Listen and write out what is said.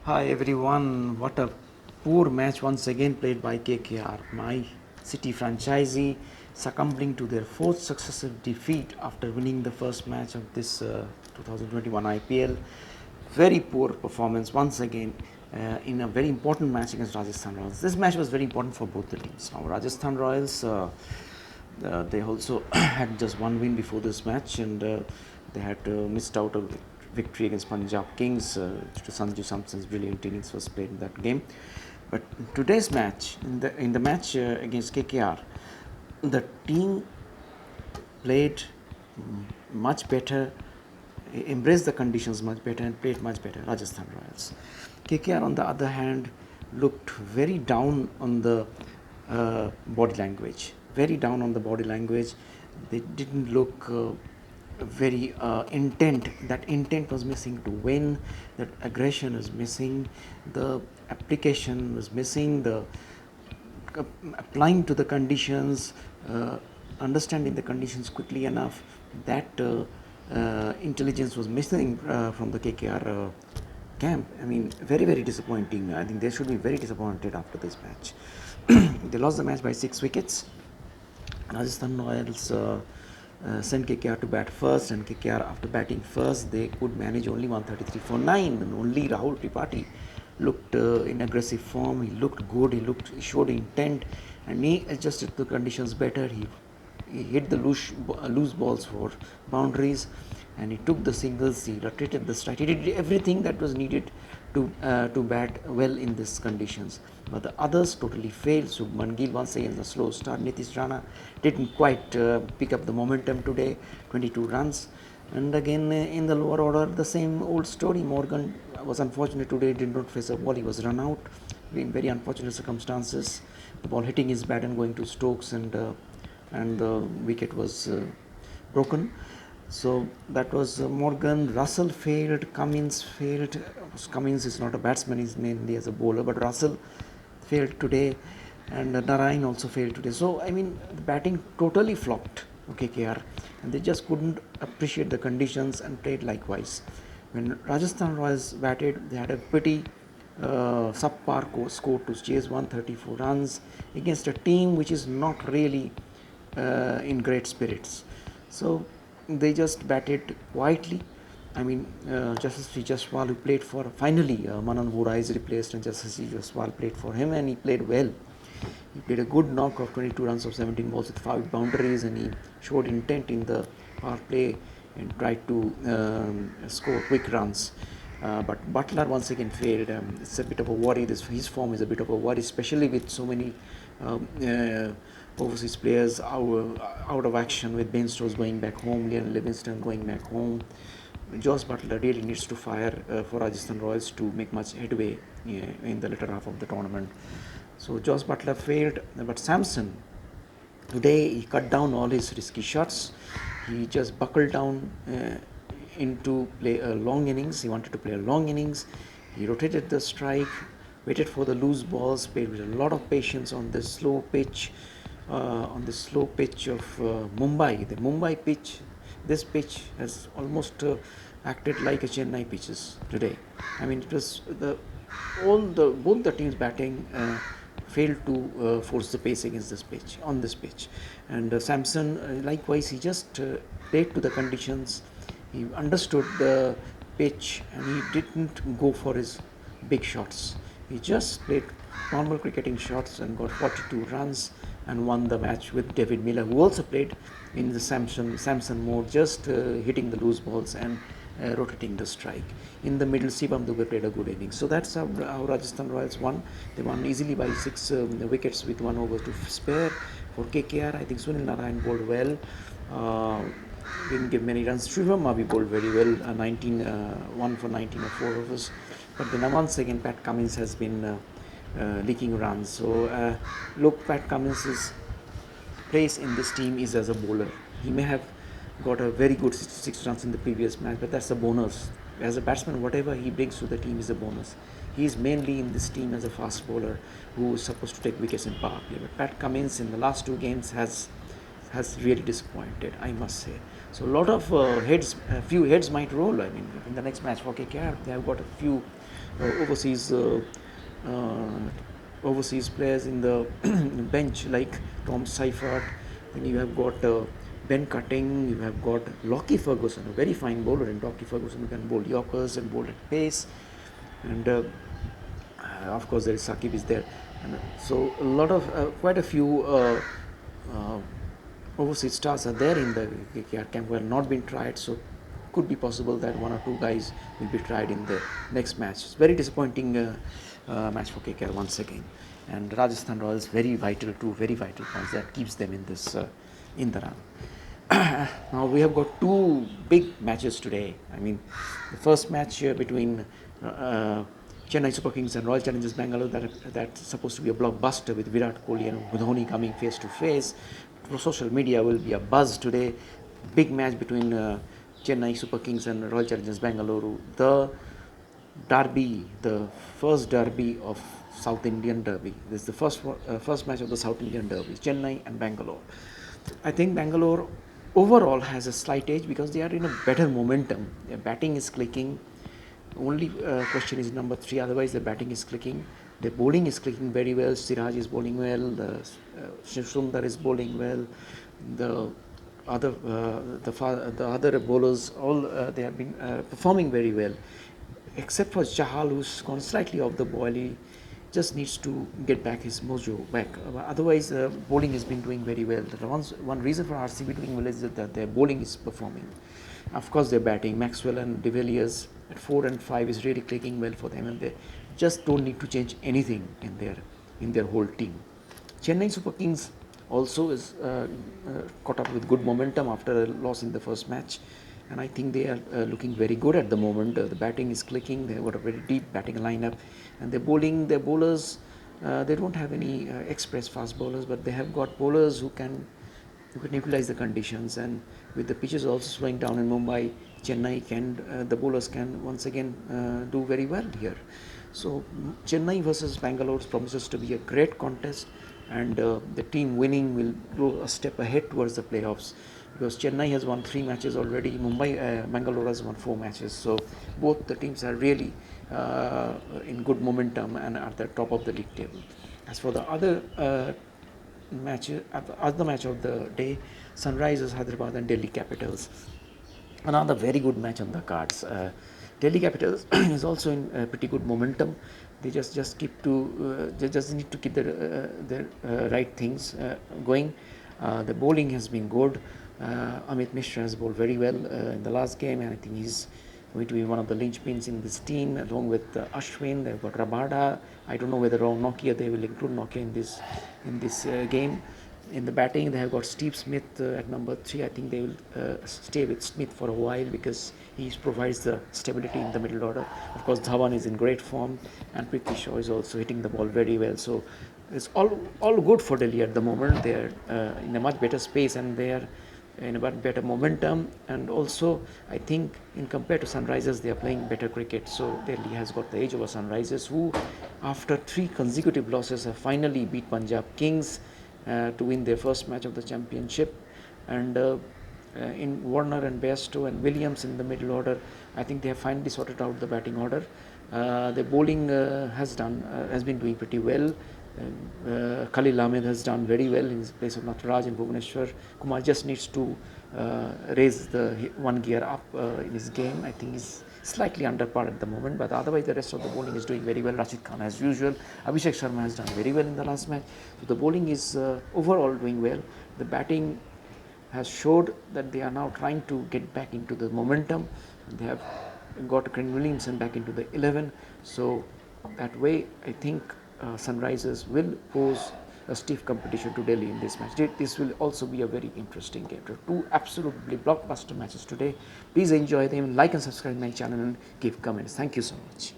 Hi everyone, what a poor match once again played by KKR. My City franchisee succumbing to their fourth successive defeat after winning the first match of this 2021 IPL. Very poor performance once again in a very important match against Rajasthan Royals. This match was very important for both the teams. Now, Rajasthan Royals they also had just one win before this match, and they had missed out a victory against Punjab Kings due to Sanju Samson's brilliant innings was played in that game. But in today's match, in the match against KKR, the team played much better, embraced the conditions much better, and played much better. Rajasthan Royals. KKR, on the other hand, looked very down on the body language. Very down on the body language. They didn't look very intent. That intent was missing to win. That aggression was missing. The application was missing. The applying to the conditions, understanding the conditions quickly enough, that intelligence was missing from the KKR camp. I mean, very, very disappointing. I think they should be very disappointed after this match. They lost the match by 6 wickets. Rajasthan Royals sent KKR to bat first, and KKR, after batting first, they could manage only 133 for 9. And only Rahul Tripathi looked in aggressive form. He looked good. He showed intent, and he adjusted the conditions better. He hit the loose balls for boundaries, and he took the singles. He rotated the strike. He did everything that was needed to bat well in these conditions. But the others totally failed. Shubman Gill once again a slow start. Nitish Rana didn't quite pick up the momentum today. 22 runs. And again in the lower order, the same old story. Morgan was unfortunate today. Did not face a ball. He was run out in very unfortunate circumstances. The ball hitting his bat and going to Stokes, and the wicket was broken. So that was Morgan. Russell failed. Cummins failed. Cummins is not a batsman, he's mainly as a bowler, but Russell failed today, and Narayan also failed today. So I mean, the batting totally flopped, KKR, and they just couldn't appreciate the conditions and played likewise. When Rajasthan Royals batted, they had a pretty subpar score to chase 134 runs against a team which is not really in great spirits. So they just batted quietly. I mean, Yashasvi Jaiswal, who played for, finally Manan Vora is replaced, and Yashasvi Jaiswal played for him, and he played well. He played a good knock of 22 runs of 17 balls with 5 boundaries, and he showed intent in the power play and tried to score quick runs. But Butler once again failed. It's a bit of a worry. His form is a bit of a worry, especially with so many overseas players out of action, with Ben Stokes going back home, Liam Livingstone going back home. Josh Butler really needs to fire for Rajasthan Royals to make much headway in the latter half of the tournament. So Josh Butler failed, but Samson, today he cut down all his risky shots. He just buckled down into play a long innings. He wanted to play a long innings. He rotated the strike, waited for the loose balls, played with a lot of patience on the slow pitch. On the slow pitch of Mumbai, the Mumbai pitch, this pitch has almost acted like a Chennai pitches today. I mean, it was both the teams batting failed to force the pace against this pitch on this pitch, and Samson likewise, he just played to the conditions. He understood the pitch, and he didn't go for his big shots. He just played normal cricketing shots and got 42 runs and won the match with David Miller, who also played in the Samson mode, just hitting the loose balls and rotating the strike. In the middle, Shivam Dubey played a good innings. So that's how Rajasthan Royals won. They won easily by 6 wickets with 1 over to spare. For KKR, I think Sunil Narayan bowled well. Didn't give many runs. Shivam Dubey bowled very well, 1 for 19 or 4 overs. But then once again, Pat Cummins has been leaking runs. So look, Pat Cummins' place in this team is as a bowler. He may have got a very good 66 runs in the previous match, but that's a bonus. As a batsman, whatever he brings to the team is a bonus. He is mainly in this team as a fast bowler who is supposed to take wickets in power play. But Pat Cummins in the last 2 games has really disappointed, I must say. So a lot of heads, a few heads might roll. I mean, in the next match for KKR, they have got a few overseas overseas players in the bench like Tom Seifert. Then you have got Ben Cutting. You have got Lockie Ferguson, a very fine bowler, and Lockie Ferguson who can bowl Yorkers and bowl at pace. And of course, there is Sakib is there, and so a lot of quite a few uh, overseas stars are there in the KKR camp who have not been tried. So could be possible that one or two guys will be tried in the next match. It's very disappointing match for KKR once again, and Rajasthan Royals very vital, two very vital points that keeps them in this in the run. Now we have got two big matches today. I mean, the first match between Chennai Super Kings and Royal Challengers Bangalore, that's supposed to be a blockbuster with Virat Kohli and Dhoni coming face to face. Social media will be a buzz today. Big match between Chennai Super Kings and Royal Challengers Bangalore. The derby, the first derby of South Indian derby. This is the first match of the South Indian derby, Chennai and Bangalore. I think Bangalore overall has a slight edge because they are in a better momentum. Their batting is clicking. Only question is number 3. Otherwise, the batting is clicking. The bowling is clicking very well. Siraj is bowling well. The Sundar is bowling well. The other bowlers, all they have been performing very well, except for Chahal, who's gone slightly off the boil. He just needs to get back his mojo back. Otherwise, bowling has been doing very well. One reason for RCB doing well is that their bowling is performing. Of course, their batting, Maxwell and De Villiers at 4 and 5 is really clicking well for them, and they just don't need to change anything in their whole team. Chennai Super Kings also is caught up with good momentum after a loss in the first match, and I think they are looking very good at the moment. The batting is clicking. They have got a very deep batting lineup, and their bowlers, they don't have any express fast bowlers, but they have got bowlers who can utilize the conditions. And with the pitches also slowing down in Mumbai, Chennai the bowlers can once again do very well here. So Chennai versus Bangalore promises to be a great contest, and the team winning will go a step ahead towards the playoffs, because Chennai has won 3 matches already. Bangalore has won 4 matches. So both the teams are really in good momentum and are at the top of the league table. As for the other match of the day, Sunrisers Hyderabad and Delhi Capitals. Another very good match on the cards. Delhi Capitals is also in pretty good momentum. They just need to keep their right things going. The bowling has been good. Amit Mishra has bowled very well in the last game, and I think he's going to be one of the linchpins in this team, along with Ashwin. They've got Rabada. I don't know whether Nokia, they will include Nokia in this game. In the batting, they have got Steve Smith at number 3. I think they will stay with Smith for a while because he provides the stability in the middle order. Of course, Dhawan is in great form, and Prithvi Shaw is also hitting the ball very well. So it's all good for Delhi at the moment. They are in a much better space, and they are in a much better momentum. And also, I think in compared to Sunrisers, they are playing better cricket. So Delhi has got the edge over Sunrisers, who after 3 consecutive losses have finally beat Punjab Kings to win their first match of the championship. And in Warner and Bairstow and Williams in the middle order, I think they have finally sorted out the batting order. The bowling has been doing pretty well. Khalil Ahmed has done very well in his place of Natharaj and Bhubaneswar. Kumar just needs to raise the one gear up in his game. I think he's slightly under par at the moment, but otherwise the rest of the bowling is doing very well. Rashid Khan as usual. Abhishek Sharma has done very well in the last match. So the bowling is overall doing well. The batting has showed that they are now trying to get back into the momentum. They have got Ken Williamson back into the 11. So that way, I think Sunrisers will pose a stiff competition to Delhi in this match. This will also be a very interesting game. 2 absolutely blockbuster matches today. Please enjoy them, like and subscribe my channel, and give comments. Thank you so much.